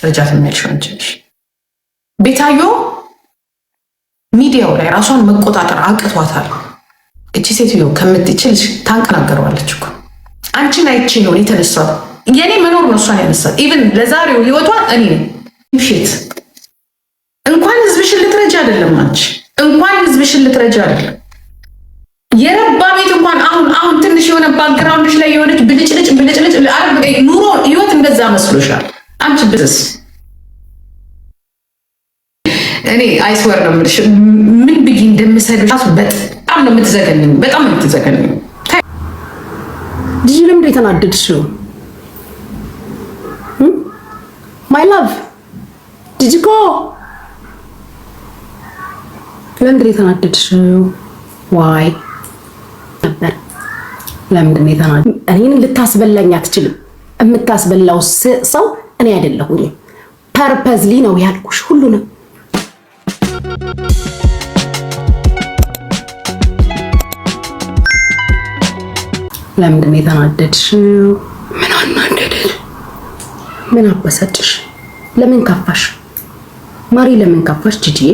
ረጃት የሚያልሽው አንቺ ነሽ። ቤታዮ ሚዲያው ላይ ራሷን መቆጣጠር አቅቷታል። እቺ ሴትዮ ከምትችል ታንቀናገረዋለች እኮ። አንቺን አይቼ ነው የተነሳው። የኔ መኖር ነው እሷን ያነሳት። ኢቭን ለዛሬው ህይወቷ እኔ ምሽት እንኳን ህዝብሽን ልትረጃ አይደለም አንቺ እንኳን ህዝብሽን ልትረጃ አይደለም የረባ ቤት እንኳን አሁን ትንሽ የሆነ ባክግራውንድሽ ላይ የሆነች ብልጭልጭ ኑሮ ህይወት እንደዛ መስሎሻል አንቺ ብስ እኔ አይስወር ነው የምልሽ። ምን ብዬ እንደምሰልሽ በጣም ነው የምትዘገንኝ፣ በጣም ነው የምትዘገንኝ። ልጅ ለምን የተናደድሽው? ማይ ላቭ ዲጂኮ ለምን የተናደድሽው? ዋይ ነበር ለምን የተናደድሽው? እኔን ልታስበላኝ አትችልም። የምታስበላው ሰው እኔ አይደለሁኝ። ፐርፐዝሊ ነው ያልኩሽ ሁሉንም። ለምን የተናደድሽው? ምን አናደደሽ? ምን አበሳጭሽ? ለምን ከፋሽ? ማሪ ለምን ከፋሽ? ጂጂዬ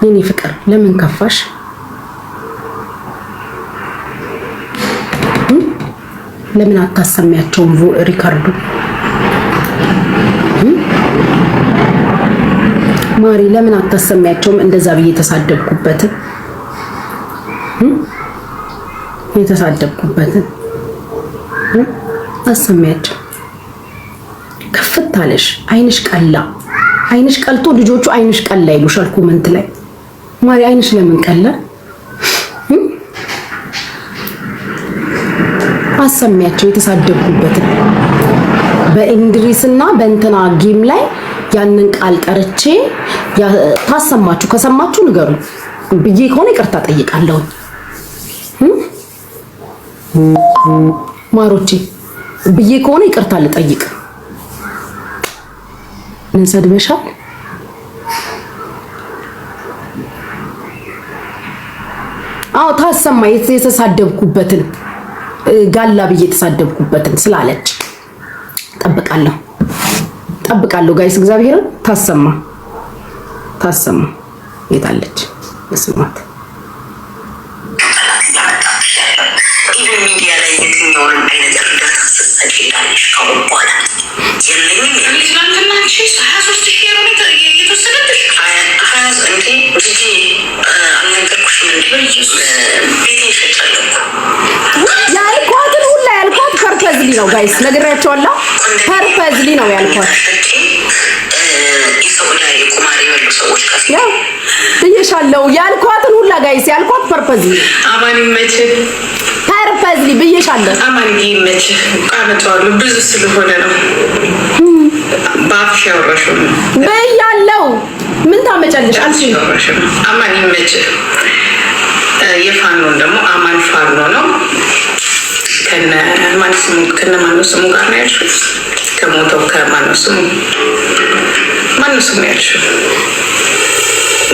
የኔ ፍቅር ለምን ከፋሽ? ለምን አታሰሚያቸውም ሪካርዶ? ማሪ ለምን አታሰሚያቸውም? እንደዛ ብዬ የተሳደብኩበትን አሰሚያቸው። ከፍት አለሽ። አይንሽ ቀላ። አይንሽ ቀልቶ ልጆቹ አይንሽ ቀላ ይሉሻል ኮመንት ላይ። ማሪ አይንሽ ለምን ቀላ? አሰሚያቸው የተሳደብኩበትን በእንድሪስና በእንትና ጌም ላይ ያንን ቃል ቀርቼ ታሰማችሁ። ከሰማችሁ ንገሩ ብዬ ከሆነ ይቅርታ ጠይቃለሁ። ማሮቼ ብዬ ከሆነ ይቅርታ ልጠይቅ። እንሰድበሻል። አዎ ታሰማ የተሳደብኩበትን ጋላ ብዬ የተሳደብኩበትን ስላለች ጠብቃለሁ ጋይስ። እግዚአብሔርን ታሰማ የታለች መስማት ሚዲያ ላይ የትኛውንም አይነት እርዳታ ስትሰጪ ሄዳለሽ። ካሁን በኋላ የለኝም ትናንትና 23,000 የተወሰደብሽ እንዴ ጂጂ አልነገርኩሽም እንዴ? ቤቴ ይሸጫለሁ ያልኳትን ሁላ ያልኳት ፐርፐዝሊ ነው ጋይስ፣ ነግሬያቸዋለሁ። ፐርፐዝሊ ነው ያልኳት። የሰውዳ የቁማር የበሉ ሰዎች ያው ብዬሻለሁ። ያልኳትን ሁላ ጋይስ ያልኳት ፐርፐዝሊ ነው። አማን ይመችህ። ፐርፐዝሊ ብዬሻለሁ። አማን ይመችህ። ቃመቷሉ ብዙ ስለሆነ ነው ባፍሽ ያወራሽው ብያለሁ። ምን ታመጫለሽ? አማን ይመችህ። የፋኖን ደግሞ አማን ፋኖ ነው። ከነ ማነው ስሙ ጋር ነው ያልሽው? ከሞተው ከማነው ስሙ ያልሽው?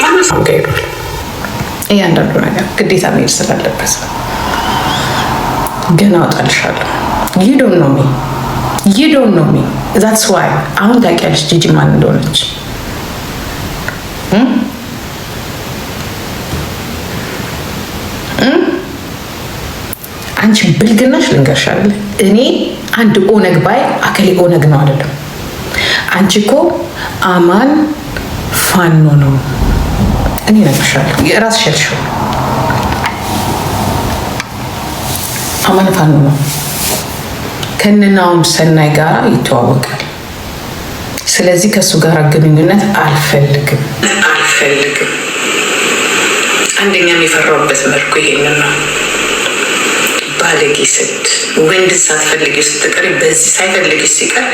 ማነው ስሙ ጋር ይባል? እያንዳንዱ ነገር ግዴታ መሄድ ስላለበት ግን አወጣልሻለሁ። you don't know me that's why አሁን ታውቂያለሽ ጂጂ ማን እንደሆነች። አንቺ ብልግናሽ ልንገርሽ አይደል? እኔ አንድ ኦነግ ባይ አከሌ ኦነግ ነው አይደለም። አንቺ እኮ አማን ፋኖ ነው። እኔ ነግርሻለሁ። የራስሽ ያልሽው አማን ፋኖ ነው። ከነናውም ሰናይ ጋር ይተዋወቃል። ስለዚህ ከሱ ጋር ግንኙነት አልፈልግም። አንደኛ የሚፈራውበት መልኩ ይሄንን ነው። ባለጌ ስድ ወንድ ሳትፈልጊው ስትቀሪ በዚህ ሳይፈልግሽ ሲቀር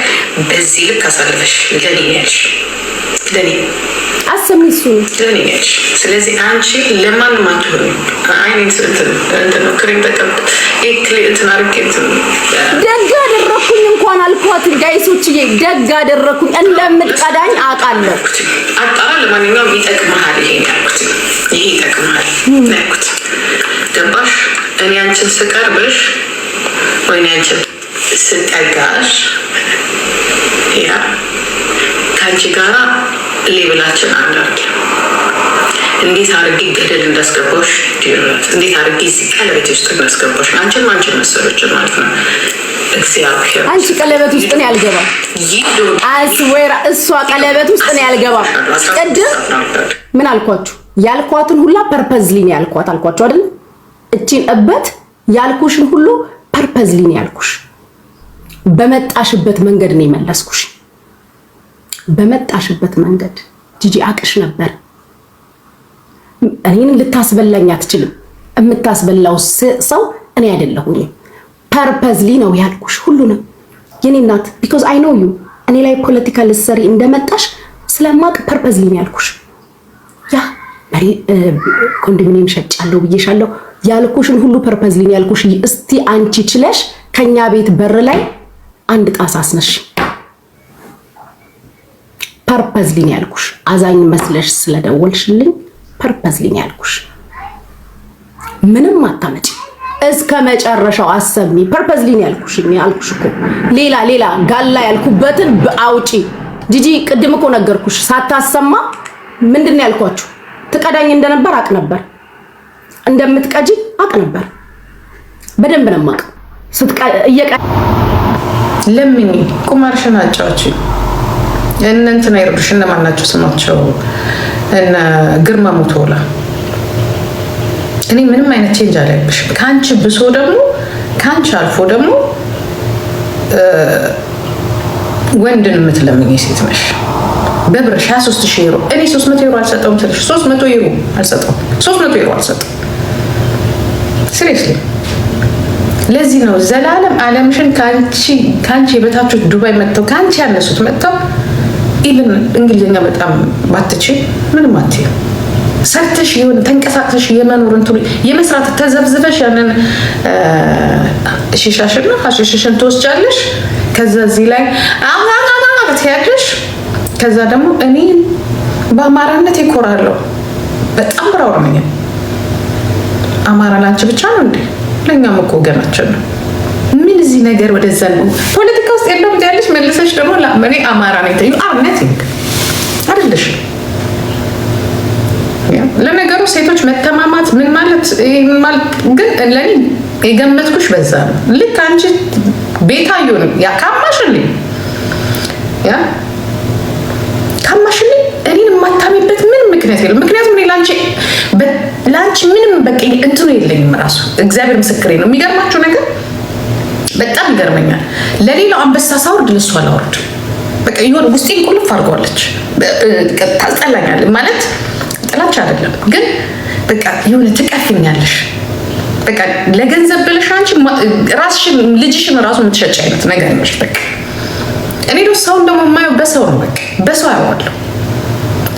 በዚህ ልክ አሳልፈሽ ለኔ ያልሽ ለኔ አሰሚሱ ለኔ ያልሽ። ስለዚህ አንቺ ለማንም አትሆንም። አይኔን እንትን ነው ክሬም ተቀብጥ እንትን አድርጌ ደግ አደረኩኝ እንኳን አልኳት። ጋይሶችዬ ደግ አደረኩኝ። እንደምትቀዳኝ አውቃለሁ። አጣራ ለማንኛውም ይጠቅምሃል። ይሄ ይጠቅምሃል ያልኩት ገባሽ? እኔ አንቺን ስቀርብሽ ወይ አንቺን ስጠጋሽ ከአንቺ ጋራ ሌብላችን አንድ አይደለም። እንዴት አድርጌ ገደል እንዳስገባሽ ዲረት እንዴት አድርጌ እዚህ ቀለበት ውስጥ እንዳስገባሽ አንቺን መሰሎችን ማለት ነው። እግዚአብሔር አንቺ ቀለበት ውስጥ ነው ያልገባ አስዌራ እሷ ቀለበት ውስጥ ነው ያልገባ። ቅድም ምን አልኳችሁ? ያልኳትን ሁላ ፐርፐዝሊ ነው ያልኳት አልኳችሁ አይደል? እቺን እበት ያልኩሽን ሁሉ ፐርፐዝሊ ነው ያልኩሽ። በመጣሽበት መንገድ ነው የመለስኩሽ። በመጣሽበት መንገድ ጂጂ አቅሽ ነበር። እኔን ልታስበላኝ አትችልም። የምታስበላው ሰው እኔ አይደለሁኝ። ፐርፐዝሊ ነው ያልኩሽ ሁሉንም የኔ እናት because I know you እኔ ላይ ፖለቲካል ሰሪ እንደመጣሽ ስለማቅ ፐርፐዝሊ ነው ያልኩሽ። ያ በሪ ኮንዶሚኒየም ሸጫለሁ ብዬሻለሁ ያልኩሽን ሁሉ ፐርፐዝሊ ነው ያልኩሽ። እስቲ አንቺ ችለሽ ከኛ ቤት በር ላይ አንድ ጣሳ አስነሽ። ፐርፐዝሊ ነው ያልኩሽ። አዛኝ መስለሽ ስለደወልሽልኝ ፐርፐዝሊ ነው ያልኩሽ። ምንም አታመጪ እስከ መጨረሻው አሰብኒ። ፐርፐዝሊ ነው ያልኩሽ እኮ ሌላ ጋላ ያልኩበትን አውጪ። ጂጂ ቅድም እኮ ነገርኩሽ ሳታሰማ ምንድነው ያልኳችሁ? ትቀዳኝ እንደነበር አቅ ነበር፣ እንደምትቀጂ አቅ ነበር። በደንብ ነው ማቅ ለምን ቁማርሽን አጫውቺ። እንትና ይርዱሽ እነማን ናቸው ስማቸው? እነ ግርማ ሞቶላ። እኔ ምንም አይነት ቼንጅ አላይብሽ። ካንቺ ብሶ ደግሞ ካንቺ አልፎ ደግሞ ወንድን የምትለምኝ ሴት ነሽ። በብርሽ 23000 ዩሮ እኔ 300 ዩሮ አልሰጠውም ትልሽ 300 ዩሮ አልሰጠውም 300 ዩሮ አልሰጠውም። ሲሪየስሊ ለዚህ ነው ዘላለም ዓለምሽን ካንቺ በታችሁ ዱባይ መጥተው ካንቺ ያነሱት መጥተው ኢቭን እንግሊዝኛ በጣም ባትቺ ምንም አትይም። ሰርተሽ ይሁን ተንቀሳቅሰሽ የመኖር እንትሉ የመስራት ተዘብዝበሽ ያንን ሺሻሽና ሀሽሽሽን ትወስጃለሽ። ከዛ እዚህ ላይ ትያለሽ። ከዛ ደግሞ እኔ በአማራነት ይኮራለሁ። በጣም ብራው ነኝ። አማራ ላንቺ ብቻ ነው እንዴ? ለኛም እኮ ወገናችን ነው። ምን እዚህ ነገር ወደዛ ነው ፖለቲካ ውስጥ የለውም ያለሽ መልሰሽ ደግሞ ለምን አማራ ነኝ ተይው አርነቲንግ አይደለሽ። ለነገሩ ሴቶች መተማማት ምን ማለት ግን ለኔ የገመትኩሽ በዛ ነው። ልክ አንቺ ቤታዩን ያ ካማሽልኝ እኔን የማታሚበት ምንም ምክንያት የለም። ምክንያቱም እኔ ላንቺ ምንም በቃ እንትኑ የለኝም። ራሱ እግዚአብሔር ምስክሬ ነው። የሚገርማችሁ ነገር በጣም ይገርመኛል። ለሌላው አንበሳ ሳውርድ ለሷ አላወርድ። በቃ የሆነ ውስጤን ቁልፍ አድርገዋለች። ታስጠላኛል ማለት ጥላቻ አይደለም ግን በቃ የሆነ ትቀፍኛለሽ። በቃ ለገንዘብ ብለሽ አንቺ ራስሽን ልጅሽን ራሱ የምትሸጭ አይነት ነገር ነሽ። በቃ እኔ ደግሞ ሰውን ደግሞ የማየው በሰው ነው። በቃ በሰው አየዋለሁ።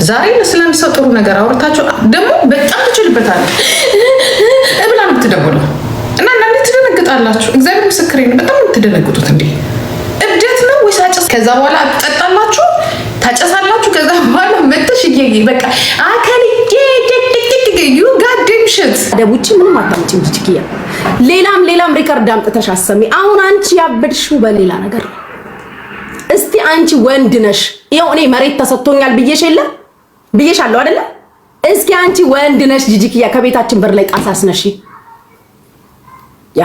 ዛሬ ለስለም ሰው ጥሩ ነገር አውርታችሁ ደግሞ በጣም ትችልበታለች ብላ ነው የምትደውለው እና እናንተ ትደነግጣላችሁ። እግዚአብሔር ምስክሬ ነው። በጣም የምትደነግጡት እንዴ እብደት ነው ወይስ አጨስ? ከዛ በኋላ ትጠጣላችሁ፣ ታጨሳላችሁ። ከዛ በኋላ መተሽ ይገኝ በቃ አከልዬ ዩ ጋዴም ሽት ደቡቺ ምንም አታምጪም። ጂጂኪያ ሌላም ሪከርድ አምጥተሽ አሰሚ። አሁን አንቺ ያበድሽው በሌላ ነገር ነው። እስቲ አንቺ ወንድ ነሽ። ይኸው እኔ መሬት ተሰጥቶኛል ብዬሻለሁ አይደለ? እስኪ አንቺ ወንድ ነሽ ጂጂኪያ ከቤታችን በር ላይ ጣሳስ ነሽ። ያ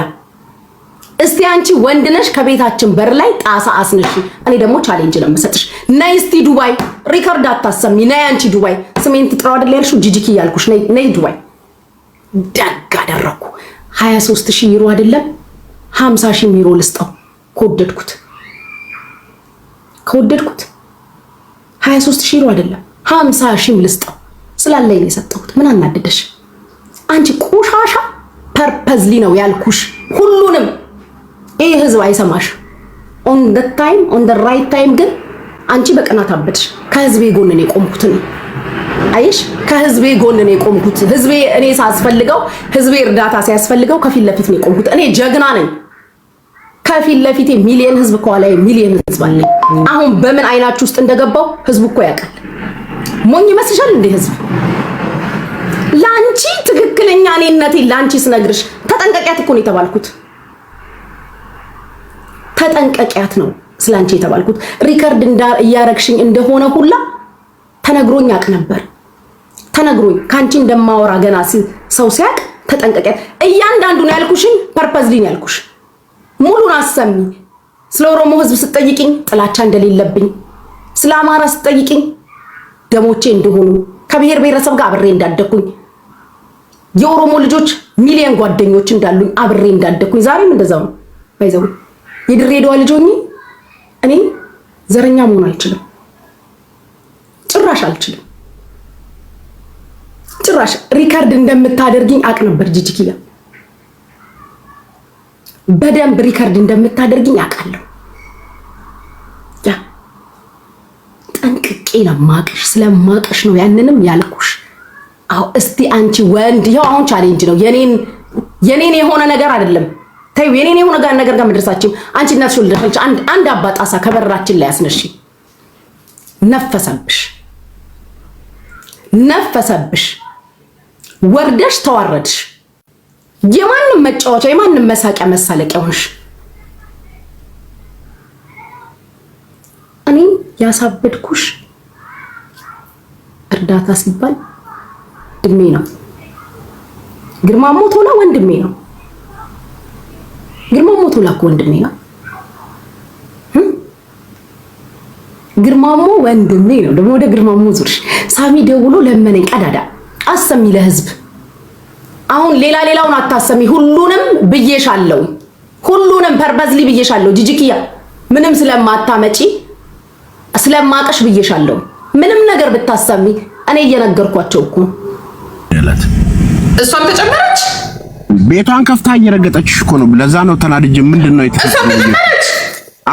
እስቲ አንቺ ወንድ ነሽ ከቤታችን በር ላይ ጣሳ አስነሽ። እኔ ደግሞ ቻሌንጅ ነው የምሰጥሽ። ነይ እስቲ ዱባይ ሪከርድ አታሰሚ። ነይ አንቺ ዱባይ ስሜን ትጥራው አይደል ያልሽው? ጂጂኪያ ያልኩሽ ነይ ዱባይ። ደግ አደረኩ። 23000 ዩሮ አይደለም 50000 ዩሮ ልስጠው ከወደድኩት 23000 ዩሮ አይደለም 50000 ልስጠው ስላለኝ ነው የሰጠሁት። ምን አናደደሽ አንቺ ቆሻሻ? ፐርፐዝሊ ነው ያልኩሽ ሁሉንም። ይሄ ህዝብ አይሰማሽ። ኦን ዘ ታይም ኦን ዘ ራይት ታይም ግን አንቺ በቅናት አበድሽ። ከህዝቤ ጎን ነው የቆምኩት። አይሽ ከህዝቤ ጎን ነው የቆምኩት። ህዝቤ እኔ ሳስፈልገው ህዝቤ እርዳታ ሲያስፈልገው ከፊት ለፊት ነው የቆምኩት። እኔ ጀግና ነኝ። ከፊት ለፊቴ ሚሊየን ህዝብ ከኋላዬ ሚሊየን ህዝብ አለ። አሁን በምን አይናችሁ ውስጥ እንደገባው ህዝቡ እኮ ያውቃል። ሞኝ ይመስልሻል እንዴ ህዝብ? ላንቺ ትክክለኛ እኔነቴ ላንቺ ስነግርሽ ተጠንቀቂያት እኮ ነው የተባልኩት። ተጠንቀቂያት ነው ስላንቺ የተባልኩት ሪከርድ እያረግሽኝ እንደሆነ ሁላ ተነግሮኝ አቅ ነበር። ተነግሮኝ ካንቺ እንደማወራ ገና ሰው ሲያቅ ተጠንቀቀ። እያንዳንዱን ያልኩሽን ፐርፐዝሊ ያልኩሽ ሙሉን አሰሚ። ስለ ኦሮሞ ህዝብ ስትጠይቂኝ ጥላቻ እንደሌለብኝ፣ ስለ አማራ ስትጠይቂኝ ደሞቼ እንደሆኑ፣ ከብሔር ብሔረሰብ ጋር አብሬ እንዳደኩኝ፣ የኦሮሞ ልጆች ሚሊዮን ጓደኞች እንዳሉኝ አብሬ እንዳደኩኝ ዛሬም እንደዛው ነው። ባይዘው የድሬዳዋ ልጅ ሆኜ እኔ ዘረኛ መሆን አልችልም። ጭራሽ አልችልም። ጭራሽ ሪከርድ እንደምታደርጊኝ አቅ ነበር ጂጂኪያ። በደንብ ሪከርድ እንደምታደርጊኝ አውቃለሁ። ያ ጠንቅቄ ለማቅሽ ስለማቅሽ ነው ያንንም ያልኩሽ። አው እስቲ አንቺ ወንድ ይሄው አሁን ቻሌንጅ ነው። የኔን የሆነ ነገር አይደለም። ተይው የኔን የሆነ ነገር ጋር መድረሳችን አንቺ እናትሽ ወልደሽ አንድ አባጣሳ ከበራችን ላይ ያስነሺ። ነፈሰብሽ ወርደሽ ተዋረድሽ። የማንም መጫወቻ የማንም መሳቂያ መሳለቂያ ሆንሽ። እኔ ያሳበድኩሽ እርዳታ ሲባል ድሜ ነው። ግርማ ሞቶላ ወንድሜ ነው። ግርማ ሞቶላ እኮ ወንድሜ ነው። ግርማሞ ወንድሜ ነው። ደግሞ ወደ ግርማሞ ዙርሽ ሳሚ ደውሎ ለመነኝ ቀዳዳ አሰሚ ለህዝብ። አሁን ሌላውን አታሰሚ። ሁሉንም ብዬሻለሁ። ሁሉንም ፐርፐዝሊ ብዬሻለሁ። ጂጂኪያ ምንም ስለማታመጪ ስለማቀሽ ብዬሻለሁ። ምንም ነገር ብታሰሚ እኔ እየነገርኳቸው እኮ እሷም ተጨመረች። ቤቷን ከፍታ እየረገጠችሽ እኮ ነው። ለዛ ነው ተናድጄ ምንድነው የተፈጠረው?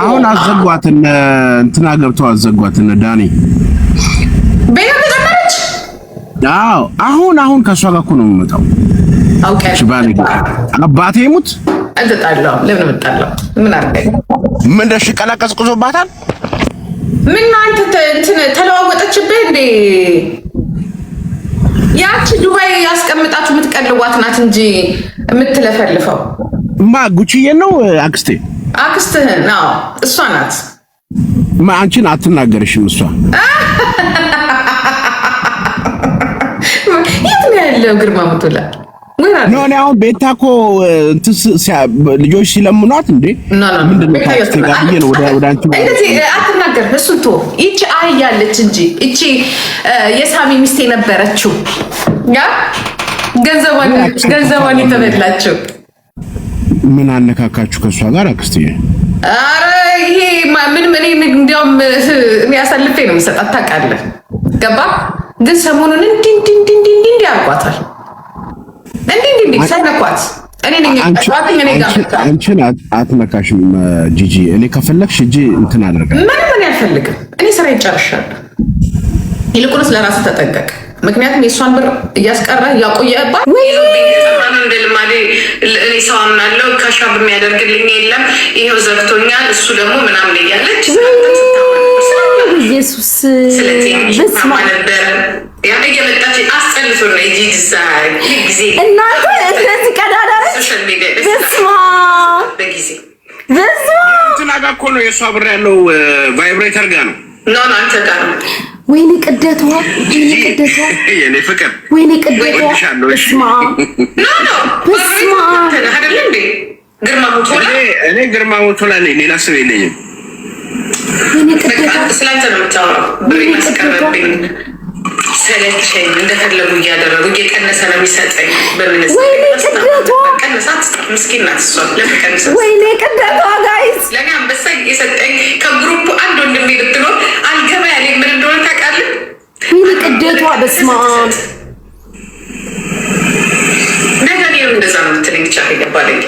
አሁን አዘጓት እንትና ገብተው አዘጓት ዳኒ ቤቷን ተጨመረች። አዎ አሁን ከሷ ጋር እኮ ነው የምመጣው። አውቀሽ ባለጌ አባቴ ሙት አልተጣላው። ለምን መጣላው? ምን አርገኝ? ምን ደሽ ቀላቀስቁዞባታል። ምን አንተ ተለዋወጠችብህ እንዴ? ያቺ ዱባይ ያስቀምጣችሁ የምትቀልዋት ናት እንጂ የምትለፈልፈው ጉቺዬ ነው አክስቴ። አክስትህን? አዎ እሷ ናት። አንቺን አትናገርሽም እሷ። የት ነው ያለው ግርማ ሞቶላ? ነው አሁን ቤታ እኮ ልጆች ሲለምኗት እንዴ ምንድነው ታክሲ ጋር ነው ወደ አንቺ እንደዚህ አትናገር። እሱን ቶ ይቺ አህያለች እንጂ ይቺ የሳሚ ሚስት የነበረችው ያ ገንዘቧን የተበላችው ምን አነካካችሁ ከሷ ጋር አክስትዬ? አረ ይሄ ምንም እኔ እንዲያውም እኔ አሳልፌ ነው የምሰጣት ታውቃለህ። ገባ ግን ሰሞኑን እንዲህ አልኳታል። እንዲህ ሳይነኳት እኔ ነኝ አንቺን አትነካሽም ጂጂ። እኔ ከፈለግሽ እጂ እንትን አደርጋለሁ። ምንም አልፈልግም። እኔ ስራ ይጨርሻለሁ። ይልቁንስ ለራስህ ተጠንቀቅ። ምክንያቱም የእሷን ብር እያስቀረ እያቆየባት እንደ ልማዴ እኔ ሰው አምናለሁ ካሻብ የሚያደርግልኝ የለም ይሄው ዘግቶኛል እሱ ደግሞ ምናምን እያለች ኢየሱስ ስለዚህ ነበረ ያ እየመጣች አስጠልቶ ነው ጊዜ እናንተ እንደዚህ ቀዳዳ ሶሻል ሚዲያ በጊዜ እንትና ጋር እኮ ነው የእሷ ብር ያለው ቫይብሬተር ጋር ነው። አንተ ጋር ነው። ወይኔ ቅደቷ የኔ ፍቅር ወይኔ ቅደቷ እስማ እስማ አይደል እንዴ ግርማ ሞቶላ? እኔ ግርማ ሞቶላ ነኝ፣ ሌላ ሰው የለኝም። ወይኔ ቅደቷ ስላንተ ነው የምታወራው። ብሬ ማስቀረብኝ ሰለቸኝ። እንደፈለጉ እያደረጉ እየቀነሰ ነው የሚሰጠኝ። በምንስ ወይኔ ቅደቷ ቀነሳት። ምስኪን ናት እሷ። ለምን ቀነሰ? ወይኔ ቅደቷ ጋይስ ለኔ አንበሳ የሰጠኝ ከግሩፕ አንድ ወንድሜ ብትኖር አልገባ ያለኝ ምን እንደሆነ ታውቃለህ? ወይኔ ቅደቷ በስመ አብ ነገ ነው እንደዛ ነው የምትለኝ። ብቻ ይገባለኝ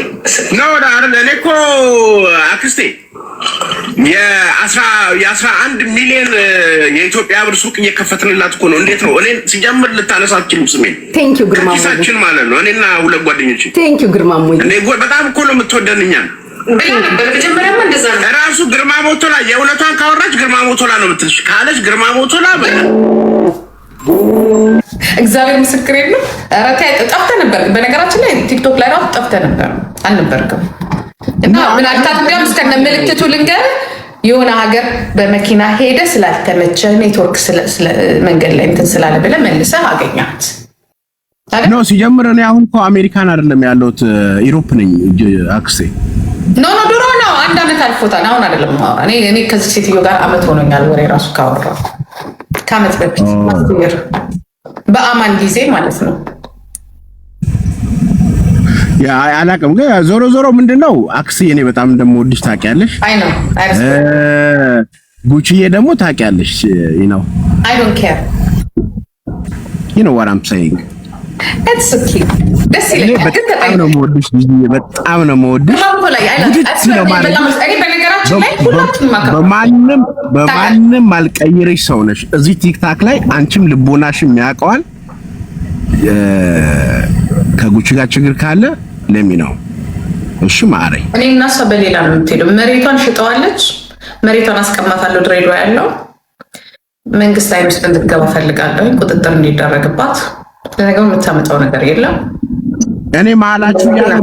ነው አይደል? እኔ እኮ አክስቴ የ11 ሚሊዮን የኢትዮጵያ ብር ሱቅ እየከፈትንላት እኮ ነው። እንዴት ነው እኔን ሲጀምር ልታነሳችልም ስሜን? ቴንክ ዩ ግርማ ሞቶላ ማለት ነው። እኔና ሁለት ጓደኞቼ ቴንክ ዩ ግርማ ሞቶላ እንዴ በጣም እኮ ነው የምትወደንኛል። በመጀመሪያማ እንደዛ ነው ራሱ ግርማ ሞቶላ የእውነቷን ካወራች ግርማ ሞቶላ ነው የምትልሽ። ካለች ግርማ ሞቶላ እግዚአብሔር ምስክር የለም። ኧረ ጠፍተህ ነበር። በነገራችን ላይ ቲክቶክ ላይ ራሱ ጠፍተህ ነበር። አልነበርክም እና ምን አልታት እንዲያውም እስከነ ምልክቱ ልንገርህ የሆነ ሀገር በመኪና ሄደ ስላልተመቸ ኔትወርክ መንገድ ላይ እንትን ስላለ ብለህ መልሰህ አገኛት ኖ ሲጀምር እኔ አሁን እኮ አሜሪካን አይደለም ያለሁት ኢሮፕ ነኝ አክስቴ ኖ ድሮ ነው 1 ዓመት አልፎታል አሁን አይደለም ማውራ እኔ ከዚህ ሴትዮ ጋር አመት ሆኖኛል ወሬ ራሱ ካወራሁ ከአመት በፊት ማስተር በአማን ጊዜ ማለት ነው ያ አላውቅም ግን ዞሮ ምንድነው አክስዬ እኔ በጣም እንደምወድሽ ታውቂያለሽ አይ ነው ጉቺዬ ደግሞ ታውቂያለሽ I don't care you know what I'm saying it's okay ደስ ይለኛል ግን በጣም ነው የምወድሽ በጣም ነው የምወድሽ በማንም አልቀይርሽ ሰው ነሽ እዚህ ቲክታክ ላይ አንቺም ልቦናሽም ያውቀዋል ከጉቺ ጋር ችግር ካለ ለሚ ነው እሺ ማረኝ እኔ እና እሷ በሌላ ነው የምትሄደው መሬቷን ሽጠዋለች መሬቷን አስቀማታለሁ ድሬዳዋ ያለው መንግስት ላይ ውስጥ እንድትገባ ፈልጋለሁ ቁጥጥር እንዲደረግባት ለነገሩ የምታመጣው ነገር የለም እኔ መሀላችሁ ያለው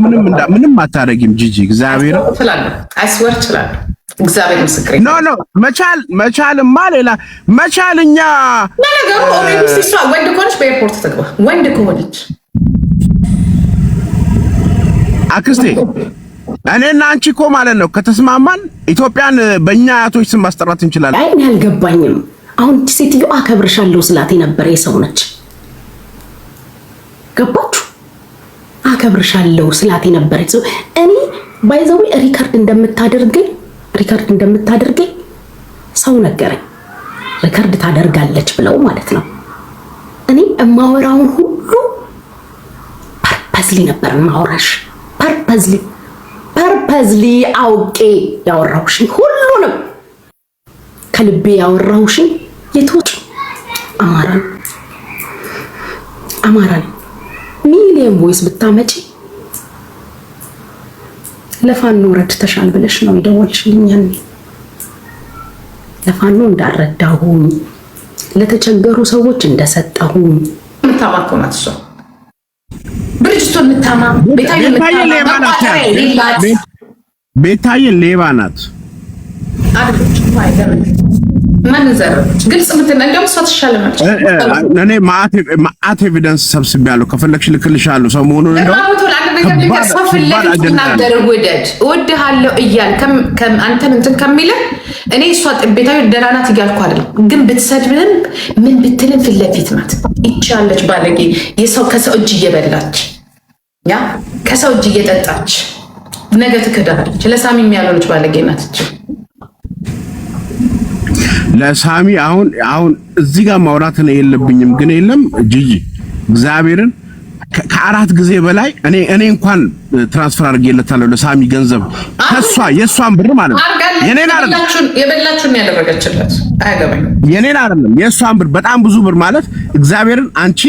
ምንም አታረጊም ጂጂ እግዚአብሔር ትላለህ አይስወር ትላለህ እግዚአብሔር ምስክሬ ኖ መቻልማ ሌላ መቻልኛ ለነገሩ ኦሬንጅ ሲሷ ወንድ ከሆነች በኤርፖርት ትግባ ወንድ ከሆነች አክስቴ እኔና አንቺ እኮ ማለት ነው ከተስማማን ኢትዮጵያን በእኛ አያቶች ስም ማስጠራት እንችላለን አይ እኔ አልገባኝም አሁን ሴትዮ አከብርሻለሁ ስላት የነበረ የሰው ነች ገባችሁ አከብርሻለሁ ስላት የነበረ ሰው እኔ ባይዘው ሪካርድ እንደምታደርገኝ ሰው ነገረኝ ሪካርድ ታደርጋለች ብለው ማለት ነው እኔ እማወራውን ሁሉ ፐርፐዝሊ ነበር ማወራሽ ፐርፐዝሊ አውቄ ያወራሁሽኝ ሁሉንም ከልቤ ያወራሁሽኝ የቶች አማራን ሚሊየን ቮይስ ብታመጪ ለፋኖ ረድተሻል ብለሽ ነው የደወልሽልኝ ለፋኖ እንዳረዳሁኝ ለተቸገሩ ሰዎች እንደሰጠሁኝ ምታማከውናት እሷ ብርጅቶን ምታማ ቤታዬ ሌባ ናት አይደለች ማይደረግ ማን ዘረች ግልጽ ምትነገም ሰው ተሻለማች እኔ ማአት ኤቪደንስ ሰብስቤያለሁ ከፈለግሽ ልክልሻለሁ ሰው መሆኑን እንደው እወድሃለሁ እያል አንተን እንትን ከሚል እኔ እሷ ቤታዬ ደላናት እያልኩ አይደለም ግን ብትሰድብንም ምን ብትልም ፊት ለፊት ናት ይቻለች ባለጌ የሰው ከሰው እጅ እየበላች ያ ከሰው እጅ እየጠጣች ነገ ትከዳለች ለሳሚ የሚያለች ባለጌ ናት እቺ ለሳሚ አሁን እዚህ ጋር ማውራት ነው የለብኝም ግን የለም ጂጂ እግዚአብሔርን ከአራት ጊዜ በላይ እኔ እንኳን ትራንስፈር አድርጌለታለሁ ለሳሚ ገንዘብ ከሷ የሷን ብር ማለት ነው የኔን አይደለም የበላችሁን ያደረገችለት አያገባኝ የኔን አይደለም የሷን ብር በጣም ብዙ ብር ማለት እግዚአብሔርን አንቺ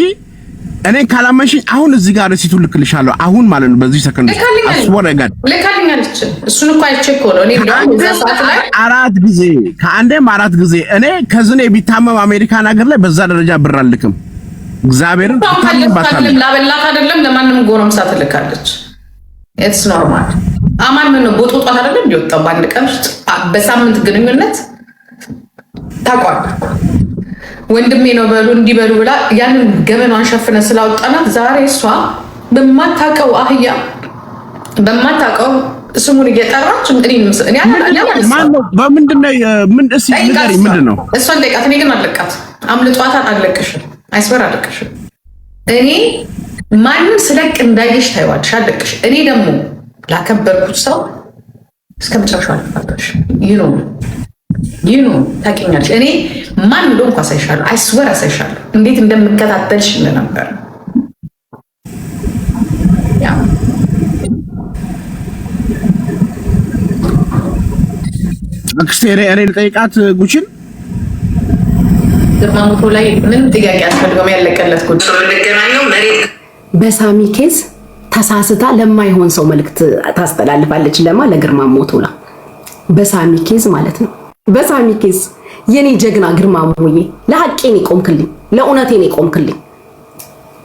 እኔን ካላመንሽኝ አሁን እዚህ ጋር ረሲቱ ልክልሻለሁ አሁን ማለት ነው በዚህ ሰከንድ አስወረጋድ ለካልኛለች እሱን እኮ አይቼ እኮ ነው እኔ እንደውም እዛ ሰዓት ላይ አራት ጊዜ እኔ ከዝኔ ቢታመም አሜሪካን ሀገር ላይ በዛ ደረጃ ብር አልልክም እግዚአብሔርን ታለም ላበላት አይደለም ለማንም ጎረምሳ ትልካለች ኢትስ ኖርማል አማን ምን ነው ቦጦጣት አይደለም እንዲወጣው ባንድ ቀን በሳምንት ግንኙነት ታቋል ወንድሜ ነው በሉ እንዲበሉ ብላ ያንን ገመኗን ሸፍነ ስላወጣናት ዛሬ እሷ በማታቀው አህያ በማታቀው ስሙን እየጠራች እኔ ማነው በምንድነው ምን እሺ ንገሪ ምንድነው እሷን ጠይቃት እኔ ግን አለቃት አምልጧታን አለቅሽም አይስበር አለቅሽም እኔ ማንም ስለቅ እንዳይሽ ታይዋልሽ አለቅሽ እኔ ደግሞ ላከበርኩት ሰው እስከመጨረሻው አልፋለሽ ይኑ ታውቂኛለሽ እኔ ማን እንደሆንኩ አሳይሻለሁ አይስወር አሳይሻለሁ እንዴት እንደምከታተልሽ እንደነበር ያ አክስቴ እኔ ልጠይቃት ጉቺን ግርማሞቶ ላይ ምን ጥያቄ አስፈልገው ያለቀለት ጉድ ስለገናኘው መሬት በሳሚ ኬዝ ተሳስታ ለማይሆን ሰው መልእክት ታስተላልፋለች ለግርማሞቶ ነው በሳሚ ኬዝ ማለት ነው በሳሚ ኬዝ የኔ ጀግና ግርማሞዬ ለሐቄኔ ቆምክልኝ ለኡነቴኔ ቆምክልኝ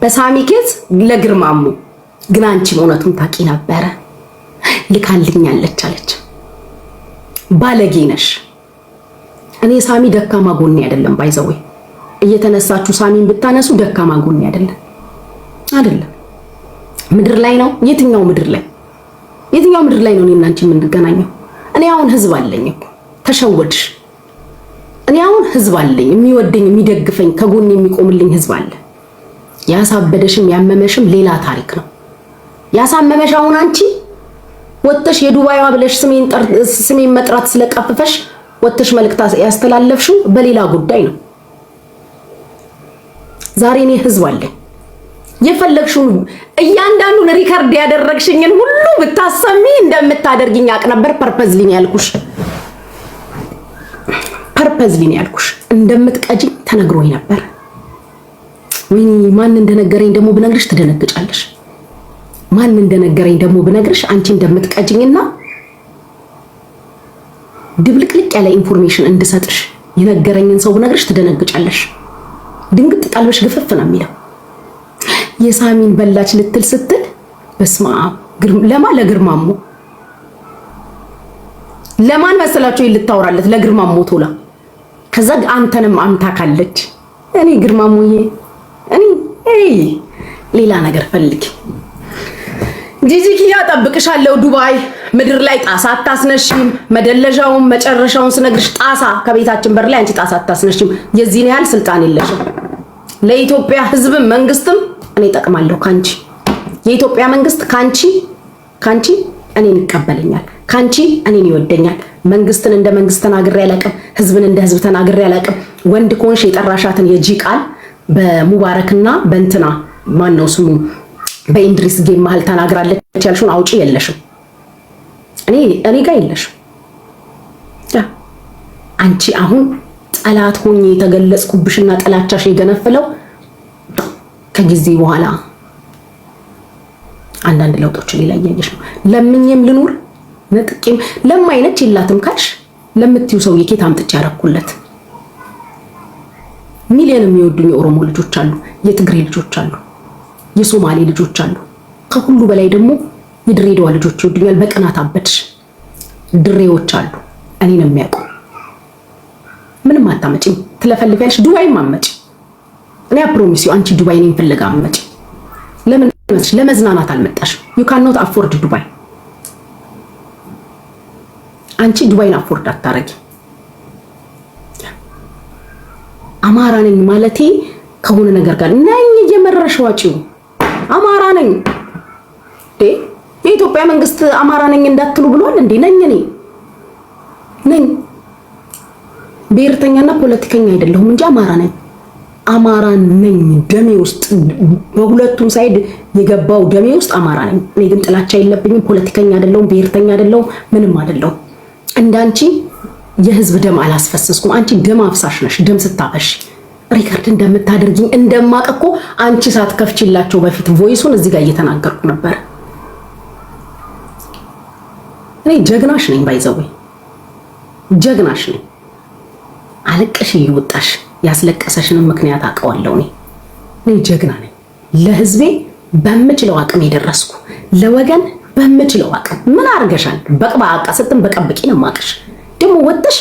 በሳሚ ኬዝ ለግርማሞ ግን አንቺ እውነቱን ታቂ ነበር ልካልኛለች አለች ባለጌ ነሽ እኔ ሳሚ ደካማ ጎኔ አይደለም። ባይዘው እየተነሳችሁ ሳሚን ብታነሱ ደካማ ጎኔ አይደለም። ምድር ላይ ነው። የትኛው ምድር ላይ ነው እኔና አንቺ የምንገናኘው? እኔ አሁን ህዝብ አለኝ እኮ ተሸወድሽ። እኔ አሁን ህዝብ አለኝ፣ የሚወደኝ የሚደግፈኝ ከጎን የሚቆምልኝ ህዝብ አለ። ያሳበደሽም ያመመሽም ሌላ ታሪክ ነው። ያሳመመሽ አሁን አንቺ ወጥተሽ የዱባይዋ ብለሽ ስሜን መጥራት ስለቀፈፈሽ ወጥተሽ መልእክት ያስተላለፍሽው በሌላ ጉዳይ ነው። ዛሬ እኔ ህዝብ አለኝ። የፈለግሽውን እያንዳንዱን ሪከርድ ያደረግሽኝን ሁሉ ብታሰሚ እንደምታደርጊኝ አቅ ነበር። ፐርፐዝሊ ነው ያልኩሽ። እንደምትቀጂኝ ተነግሮኝ ነበር። ወይኔ ማን እንደነገረኝ ደግሞ ብነግርሽ ትደነግጫለሽ። ማን እንደነገረኝ ደግሞ ብነግርሽ አንቺ እንደምትቀጂኝና ድብልቅልቅ ያለ ኢንፎርሜሽን እንድሰጥሽ የነገረኝን ሰው ብነግርሽ ትደነግጫለሽ። ድንግጥ ቀልብሽ ግፍፍ ነው የሚለው። የሳሚን በላች ልትል ስትል በስማ ለግርማሞ ለማን መሰላችሁ ልታወራለት? ለግርማሞ ቶላ። ከዛ አንተንም አምታ ካለች እኔ ግርማሞዬ እኔ ሌላ ነገር ፈልግ ጂጂኪያ ጠብቅሻለሁ። ዱባይ ምድር ላይ ጣሳ አታስነሽም። መደለዣውን መጨረሻውን ስነግርሽ ጣሳ ከቤታችን በር ላይ አንቺ ጣሳ አታስነሽም። የዚህን ያህል ስልጣን የለሽም። ለኢትዮጵያ ሕዝብም መንግስትም እኔ ጠቅማለሁ ካንቺ። የኢትዮጵያ መንግስት ካንቺ እኔን ይቀበለኛል፣ ካንቺ እኔን ይወደኛል። መንግስትን እንደ መንግስት ተናግሬ አላውቅም፣ ሕዝብን እንደ ሕዝብ ተናግሬ አላውቅም። ወንድ ኮንሽ የጠራሻትን የጂ ቃል በሙባረክና በእንትና ማን ነው ስሙ በኢንድሪስ ጌም መሃል ተናግራለች ያልሽውን አውጪ። የለሽም፣ እኔ ጋር የለሽም። አንቺ አሁን ጠላት ሆኜ የተገለጽኩብሽና ጠላቻሽ የገነፈለው ከጊዜ በኋላ አንዳንድ ለውጦችን ሌላ እያየሽ ነው። ለምኝም ልኑር ነጥቂም ለማይነች ይላትም ካልሽ ለምትዩ ሰው የኬት አምጥቼ ያረኩለት ሚሊዮን የሚወዱኝ የኦሮሞ ልጆች አሉ፣ የትግሬ ልጆች አሉ፣ የሶማሌ ልጆች አሉ። ከሁሉ በላይ ደግሞ የድሬዳዋ ልጆች ይወዱኛል። በቅናት አበድሽ ድሬዎች አሉ እኔን የሚያውቁ። ምንም አታመጪም፣ ትለፈልፊያለሽ። ዱባይም አትመጪ። እኔ አፕሮሚስ ዩ አንቺ ዱባይ ነኝ ፍለጋ አትመጪ። ለምን መጥሽ? ለመዝናናት አልመጣሽም። ዩ ካን ኖት አፎርድ ዱባይ። አንቺ ዱባይን አፎርድ አታረጊ። አማራ ነኝ ማለቴ ከሆነ ነገር ጋር ነኝ እየመረሽ ዋጪው። አማራ ነኝ የኢትዮጵያ መንግስት አማራ ነኝ እንዳትሉ ብሏል እንዴ? ነኝ ብሔርተኛና ፖለቲከኛ አይደለሁም እንጂ አማራ ነኝ። አማራ ነኝ ደሜ ውስጥ በሁለቱም ሳይድ የገባው ደሜ ውስጥ አማራ ነኝ። እኔ ግን ጥላቻ የለብኝም። ፖለቲከኛ አይደለሁም፣ ብሔርተኛ አይደለሁም፣ ምንም አይደለሁም። እንዳንቺ የህዝብ ደም አላስፈሰስኩም። አንቺ ደም አፍሳሽ ነሽ። ደም ስታፈሽ ሪከርድ እንደምታደርጊኝ እንደማቀቆ አንቺ ሳትከፍቺላቸው በፊት ቮይሱን እዚህ ጋር እየተናገርኩ ነበር። እኔ ጀግናሽ ነኝ፣ ባይዘው ጀግናሽ ነኝ። አለቀሽ ይወጣሽ ያስለቀሰሽንም ምክንያት አውቀዋለሁ። እኔ ጀግና ነኝ። ለህዝቤ በምችለው አቅም የደረስኩ ለወገን በምችለው አቅም። ምን አርገሻል? በቅባቃ ስትም በቀብቂ ነው ማቀሽ። ደግሞ ወጥሽ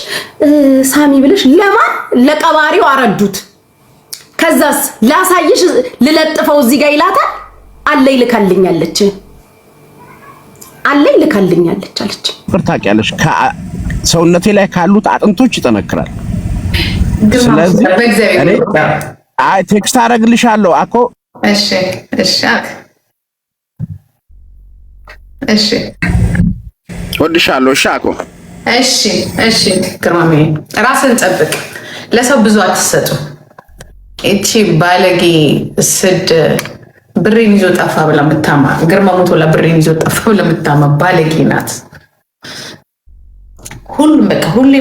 ሳሚ ብለሽ ለማን ለቀባሪው አረዱት። ከዛስ ላሳይሽ ልለጥፈው እዚህ ጋር ይላታል። አለይ ልካልኛለች አለች። ታውቂያለሽ ሰውነቴ ላይ ካሉት አጥንቶች ይጠነክራል። ስለዚህ ቴክስት አደርግልሻለሁ አኮ። እሺ ወድሻለሁ። እሺ አኮ። እሺ ግርማሜ ራስን ጠብቅ። ለሰው ብዙ አትሰጡ። እቺ ባለጌ ስድ ብሬን ይዞ ጠፋ ብላ ምታማ ግርማ ሞቶላ ብሬን ይዞ ጠፋ ብላ ምታማ ባለጌ ናት። ሁሉም በቃ ሁሌ